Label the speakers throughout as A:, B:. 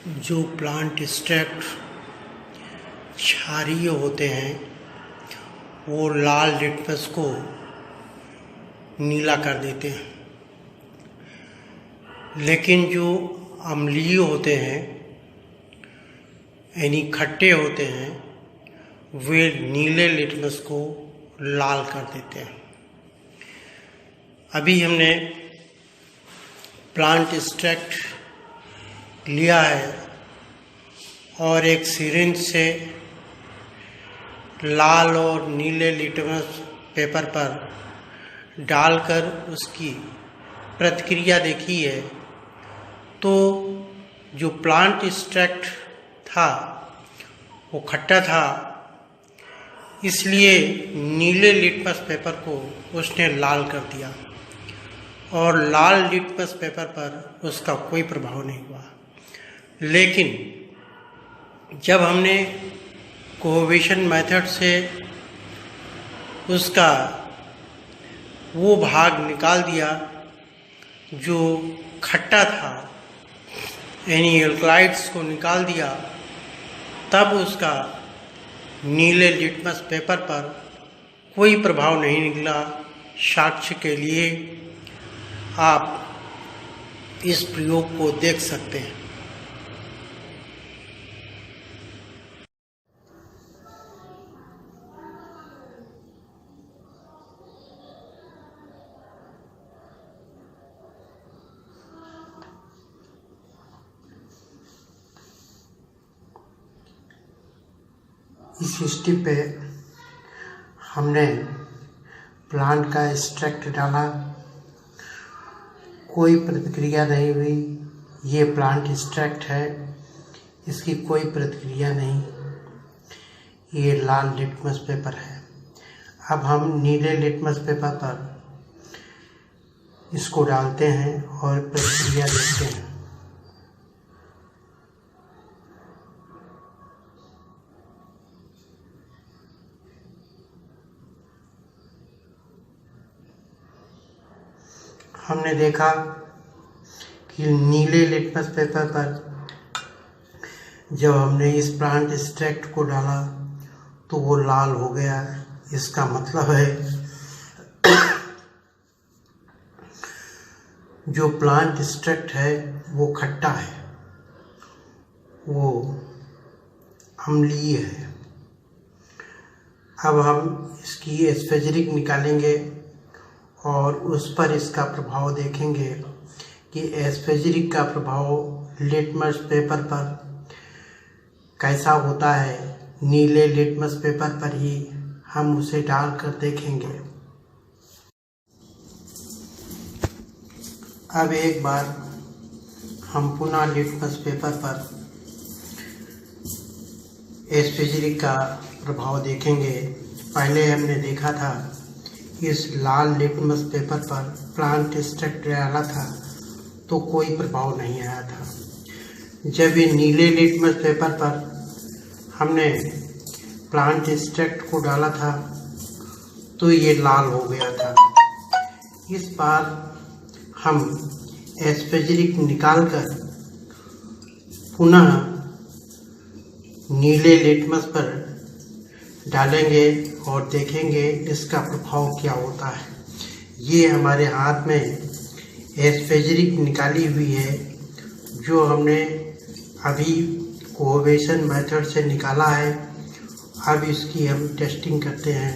A: जो plant extract क्षारीय होते हैं वो लाल लिटमस को नीला कर देते हैं, लेकिन जो अम्लीय होते हैं यानी खट्टे होते हैं वे नीले लिटमस को लाल कर देते हैं। अभी हमने प्लांट एक्सट्रैक्ट लिया है और एक सिरिंज से लाल और नीले लिटमस पेपर पर डालकर उसकी प्रतिक्रिया देखी है, तो जो प्लांट एक्सट्रैक्ट था वो खट्टा था, इसलिए नीले लिटमस पेपर को उसने लाल कर दिया और लाल लिटमस पेपर पर उसका कोई प्रभाव नहीं हुआ। लेकिन जब हमने कोहेशन मेथड से उसका वो भाग निकाल दिया जो खट्टा था, यानी एल्कलाइड्स को निकाल दिया, तब उसका नीले लिटमस पेपर पर कोई प्रभाव नहीं निकला। साक्ष्य के लिए आप इस प्रयोग को देख सकते हैं। इस स्टेप पे हमने प्लांट का एक्सट्रैक्ट डाला, कोई प्रतिक्रिया नहीं हुई। ये प्लांट एक्सट्रैक्ट है, इसकी कोई प्रतिक्रिया नहीं। ये लाल लिटमस पेपर है। अब हम नीले लिटमस पेपर पर इसको डालते हैं और प्रतिक्रिया देखते हैं। हमने देखा कि नीले लिटमस पेपर पर जब हमने इस प्लांट एक्सट्रैक्ट को डाला तो वो लाल हो गया। इसका मतलब है जो प्लांट एक्सट्रैक्ट है वो खट्टा है, वो अम्लीय है। अब हम इसकी एस्फेरिक निकालेंगे और उस पर इसका प्रभाव देखेंगे कि एस्फेरिक का प्रभाव लिटमस पेपर पर कैसा होता है। नीले लिटमस पेपर पर ही हम उसे डालकर देखेंगे। अब एक बार हम पुनः लिटमस पेपर पर एस्फेरिक का प्रभाव देखेंगे। पहले हमने देखा था इस लाल लिटमस पेपर पर प्लांट एक्सट्रैक्ट डाला था तो कोई प्रभाव नहीं आया था। जब ये नीले लिटमस पेपर पर हमने प्लांट एक्सट्रैक्ट को डाला था तो ये लाल हो गया था। इस बार हम एस्फेरिक निकालकर पुनः नीले लिटमस पर डालेंगे और देखेंगे इसका प्रभाव क्या होता है। ये हमारे हाथ में एस्फेरिक निकाली हुई है जो हमने अभी कोहेशन मेथड से निकाला है। अब इसकी हम टेस्टिंग करते हैं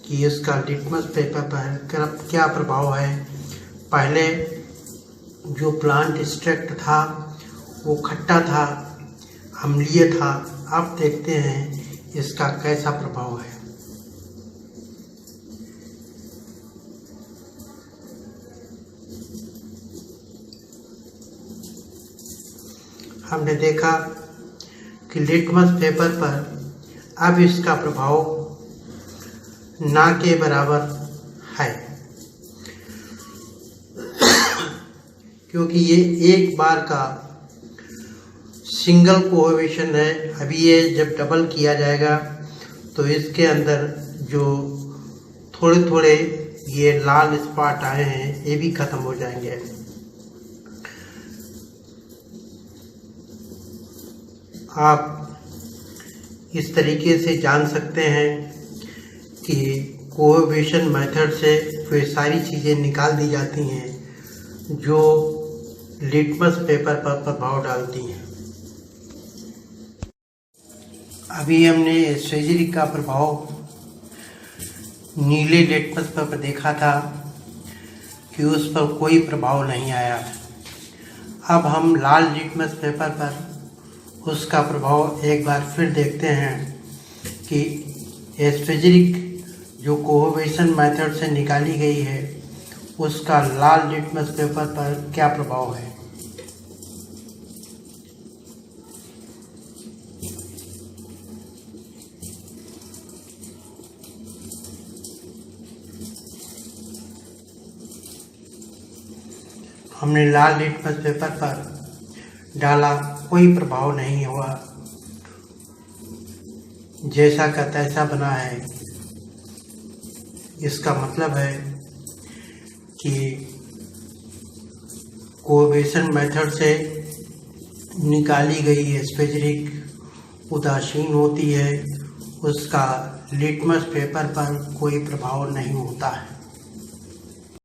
A: कि इसका लिटमस पेपर पर क्या प्रभाव है। पहले जो प्लांट एक्सट्रैक्ट था वो खट्टा था, अम्लीय था। अब देखते हैं इसका कैसा प्रभाव है। हमने देखा कि लिटमस पेपर पर अब इसका प्रभाव ना के बराबर है, क्योंकि ये एक बार का सिंगल कोहेशन है। अभी ये जब डबल किया जाएगा तो इसके अंदर जो थोड़े थोड़े ये लाल स्पॉट आए हैं ये भी खत्म हो जाएंगे। आप इस तरीके से जान सकते हैं कि कोएफिशिएंट मेथड से वे सारी चीज़ें निकाल दी जाती हैं जो लिटमस पेपर पर प्रभाव डालती हैं। अभी हमने एस्फेरिक का प्रभाव नीले लिटमस पेपर देखा था कि उस पर कोई प्रभाव नहीं आया। अब हम लाल लिटमस पेपर पर उसका प्रभाव एक बार फिर देखते हैं कि एस्फेरिक जो कोएफिशिएंट मेथड से निकाली गई है उसका लाल लिटमस पेपर पर क्या प्रभाव है। हमने लाल लिटमस पेपर पर डाला, कोई प्रभाव नहीं हुआ, जैसा का तैसा बना है। इसका मतलब है कि कोएफिशिएंट मेथड से निकाली गई एस्फेरिक उदासीन होती है, उसका लिटमस पेपर पर कोई प्रभाव नहीं होता है।